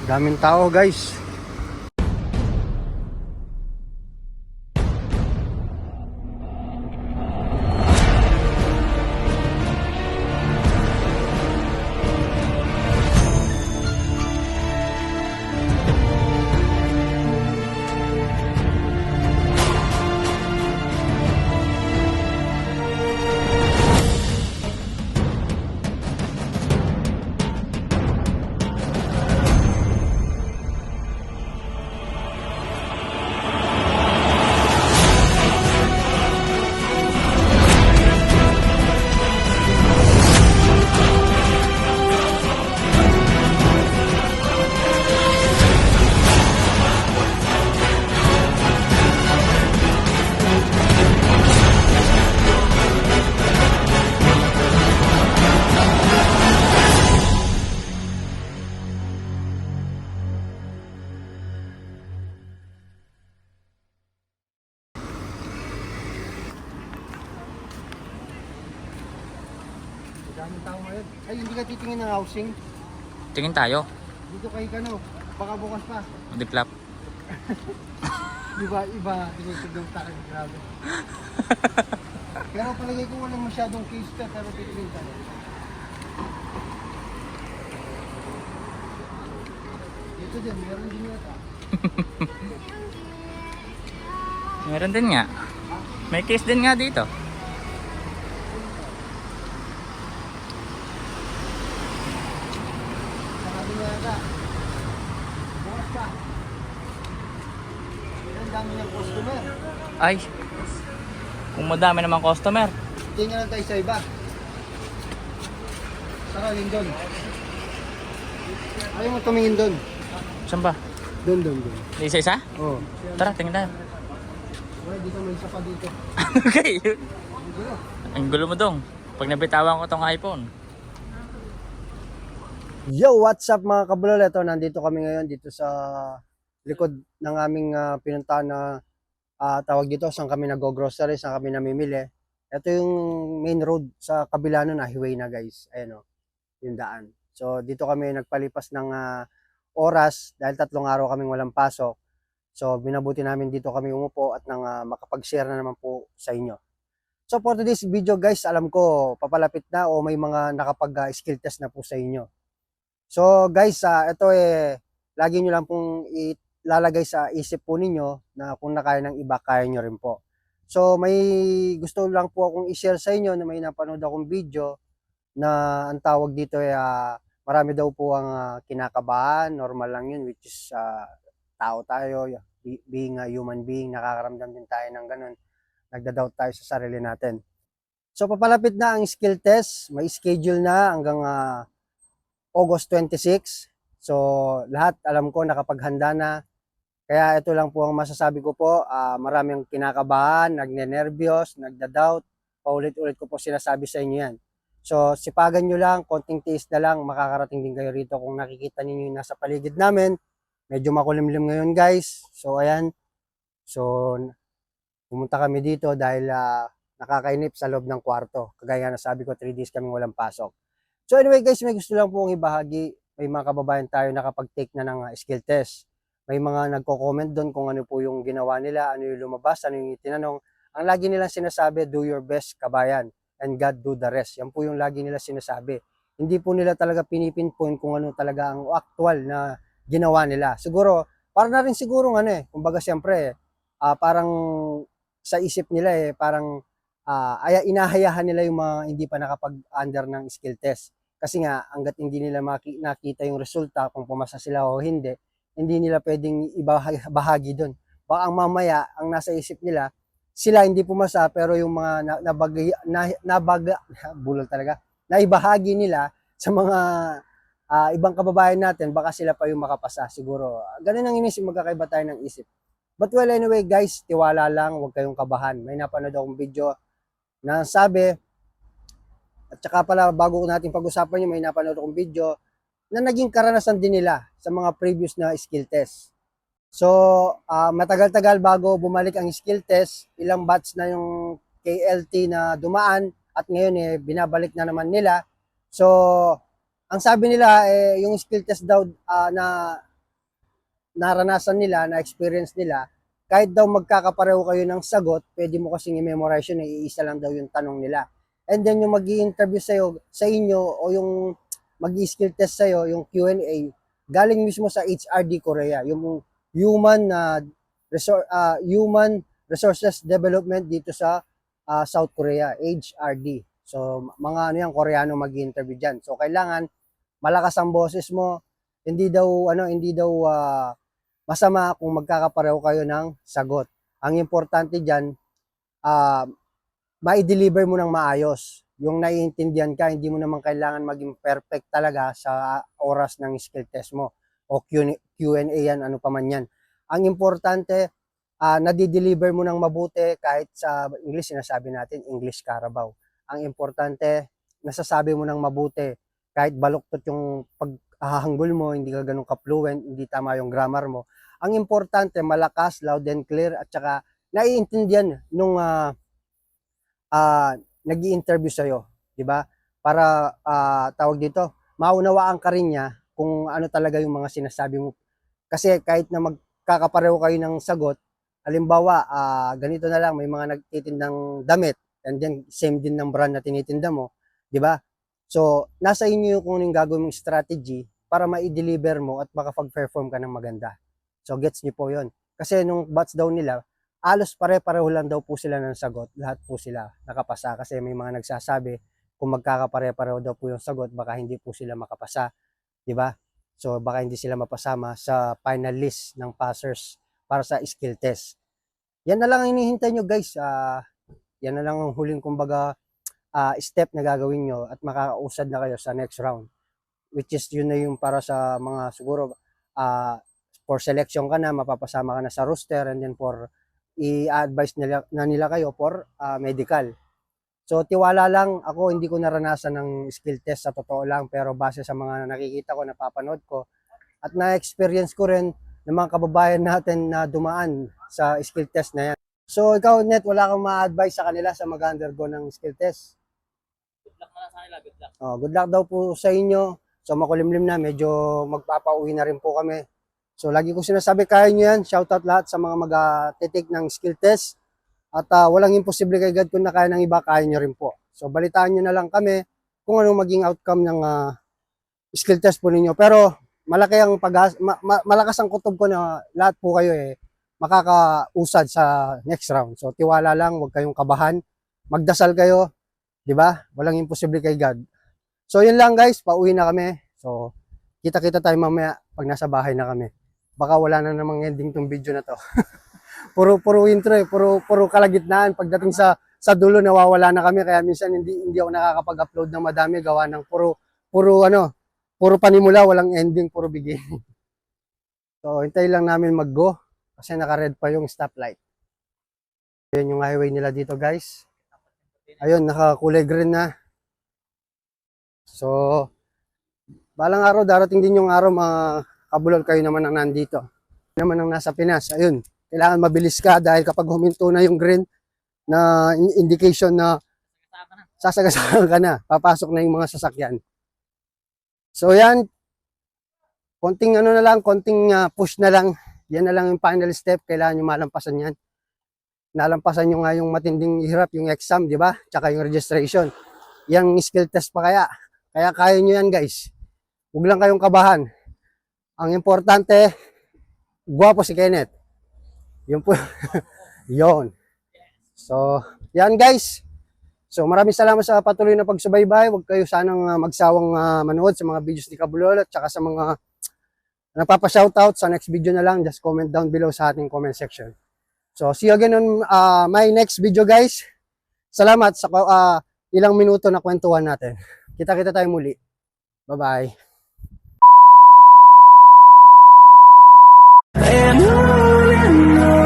Daming tao guys. Daming tao ngayon. Ay, hindi ka titingin ng housing. Tingin tayo. Dito kay Kano. Baka bukas pa. Diklap. Iba, tinisig ng tayo. Grabe. Pero palagay ko walang masyadong case ka, pero titingin tayo. Dito din, meron din yata. Meron din nga. May case din nga dito. Saka din yata. Bukas pa. Ang dami ng customer. Ay. Kung madami naman customer. Tingnan lang tayo sa iba. Saka yun doon. Ayaw mo tumingin doon. Saan ba? Doon. Isa-isa? Oo. Tara, tingin tayo. Wala, dito may isa pa dito. Okay. Dito. Ang gulo mo dong. Pag nabitawan ko tong iPhone. Yo, what's up mga kabulol? Ito, nandito kami ngayon dito sa likod ng aming pinuntahan na tawag dito, saan kami nag-grocery, saan kami namimili. Ito yung main road sa kabila nun, highway na guys. Ayan o, yung daan. So dito kami nagpalipas ng oras dahil 3 araw kaming walang pasok. So binabuti namin dito kami umupo at nang makapag-share na naman po sa inyo. So for today's video guys, alam ko papalapit na o may mga nakapag-skill test na po sa inyo. So guys, ito lagi nyo lang pong ilalagay sa isip po ninyo na kung nakaya ng iba, kaya nyo rin po. So may gusto lang po akong i-share sa inyo na may napanood akong video na ang tawag dito marami daw po ang kinakabahan, normal lang yun, which is tao tayo, being a human being, nakakaramdam din tayo ng ganun, nagda-doubt tayo sa sarili natin. So papalapit na ang skill test, may schedule na hanggang August 26. So lahat alam ko nakapaghanda na. Kaya ito lang po ang masasabi ko po, maraming kinakabahan, nagne-nervyos, nagda-doubt, paulit-ulit ko po sinasabi sa inyo yan. So sipagan nyo lang, konting tiis na lang, makakarating din kayo rito kung nakikita niyo yung nasa paligid namin. Medyo makulimlim ngayon guys. So ayan, so pumunta kami dito dahil nakakainip sa loob ng kwarto. Kagaya na sabi ko, 3 days kaming walang pasok. So anyway guys, may gusto lang po akong ibahagi. May mga kababayan tayo nakapag-take na ng skill test. May mga nagko-comment doon kung ano po yung ginawa nila, ano yung lumabas, ano yung itinanong. Ang lagi nilang sinasabi, do your best kabayan and God do the rest. Yan po yung lagi nila sinasabi. Hindi po nila talaga pinipinpoint kung ano talaga ang actual na ginawa nila. Siguro, para na rin siguro kumbaga siyempre, parang sa isip nila parang inahayahan nila yung mga hindi pa nakapag-under ng skill test. Kasi nga, hanggat hindi nila nakita yung resulta, kung pumasa sila o hindi nila pwedeng ibahagi doon. Baka ang mamaya, ang nasa isip nila, sila hindi pumasa, pero yung mga bulol talaga, naibahagi nila sa mga ibang kababayan natin, baka sila pa yung makapasa siguro. Ganun ang inisip, magkakaiba tayo ng isip. But well, anyway guys, tiwala lang, huwag kayong kabahan. May napanood akong video na sabi, at saka pala bago natin pag-usapan yun, may napanood akong video na naging karanasan din nila sa mga previous na skill test. So, matagal-tagal bago bumalik ang skill test, ilang batch na yung KLT na dumaan at ngayon binabalik na naman nila. So, ang sabi nila yung skill test daw na naranasan nila, na-experience nila, kahit daw magkakapareho kayo ng sagot, pwede mo kasing i-memorize yun, iisa lang daw yung tanong nila. And then yung mag-i-interview sa inyo o yung mag-i-skill test sa'yo, yung Q&A, galing mismo sa HRD Korea, yung Human Resources Development dito sa South Korea, HRD. So mga ano yan, Koreano mag-i-interview diyan. So kailangan malakas ang boses mo, hindi daw masama kung magkakapareho kayo ng sagot. Ang importante diyan, ma-deliver mo ng maayos. Yung naiintindihan ka, hindi mo naman kailangan maging perfect talaga sa oras ng skill test mo o Q&A yan, ano pa man yan. Ang importante, nadi-deliver mo ng mabuti kahit sa English, sinasabi natin, English Carabao. Ang importante, nasasabi mo ng mabuti kahit baluktot yung paghahanggol mo, hindi ka ganun ka-fluent, hindi tama yung grammar mo. Ang importante, malakas, loud and clear, at saka naiintindihan nung nag-i-interview sa'yo, di ba? Para tawag dito, maunawaan ka rin niya kung ano talaga yung mga sinasabi mo. Kasi kahit na magkakapareho kayo ng sagot, halimbawa, ganito na lang, may mga nagtitindang damit, and then same din ng brand na tinitinda mo, di ba? So, nasa inyo yung kung anong gagawin mong strategy para ma-deliver mo at makapag-perform ka ng maganda. So, gets niyo po yon. Kasi nung batch daw nila, alos pare-pareho lang daw po sila ng sagot. Lahat po sila nakapasa kasi may mga nagsasabi kung magkakapare-pareho daw po yung sagot, baka hindi po sila makapasa, di ba? So baka hindi sila mapasama sa final list ng passers para sa skill test. Yan na lang ang hinihintay nyo guys. Yan na lang ang huling kumbaga step na gagawin nyo at makakausad na kayo sa next round. Which is yun na yung para sa mga siguro for selection ka na, mapapasama ka na sa roster, and then for i-advise nila kayo for medical. So tiwala lang ako, hindi ko naranasan ng skill test sa totoo lang, pero base sa mga nakikita ko, napapanood ko at na-experience ko rin ng mga kababayan natin na dumaan sa skill test na yan. So ikaw Net, wala kang ma-advise sa kanila sa mag-undergo ng skill test? Good luck na lang sa kanila, good luck. Good luck daw po sa inyo. So makulimlim na, medyo magpapauwi na rin po kami. So lagi ko sinasabi, kaya nyo yan. Shoutout lahat sa mga mag-take ng skill test. At walang imposible kay God, kung na kaya ng iba, kaya nyo rin po. So balitaan nyo na lang kami kung anong maging outcome ng skill test po ninyo. Pero malaki ang malakas ang kutob ko na lahat po kayo makakausad sa next round. So tiwala lang, huwag kayong kabahan. Magdasal kayo, di ba? Walang imposible kay God. So yun lang guys, pauwi na kami. So kita-kita tayo mamaya pag nasa bahay na kami. Baka wala na namang ending tong video na to. puro intro puro kalagitnaan. Pagdating sa dulo nawawala na kami, kaya minsan hindi ako nakakapag-upload ng madami gawa ng puro panimula, walang ending, puro beginning. So hintay lang namin mag-go kasi naka-red pa yung stoplight. Ayun yung highway nila dito guys. Ayun, naka-kulay green na. So balang araw, darating din yung araw, mga kabulol, kayo naman ang nandito. Naman ang nasa Pinas. Ayun, kailangan mabilis ka dahil kapag huminto na yung green na indication na sasagasaan ka na, papasok na yung mga sasakyan. So yan, konting push na lang. Yan na lang yung final step, kailangan nyo malampasan yan. Nalampasan nyo nga yung matinding hirap, yung exam, di ba? Tsaka yung registration. Yung skill test pa kaya. Kaya kaya nyo yan guys. Huwag lang kayong kabahan. Ang importante, gwapo si Kenneth. Yun po. Yun. So, yan guys. So, maraming salamat sa patuloy na pagsubaybay. Huwag kayo sanang magsawang manood sa mga videos ni Kabulol at saka sa mga nagpapa-shoutout. Sa next video na lang, just comment down below sa ating comment section. So, see you again on my next video guys. Salamat sa ilang minuto na kwentuhan natin. Kita-kita tayo muli. Bye-bye. And on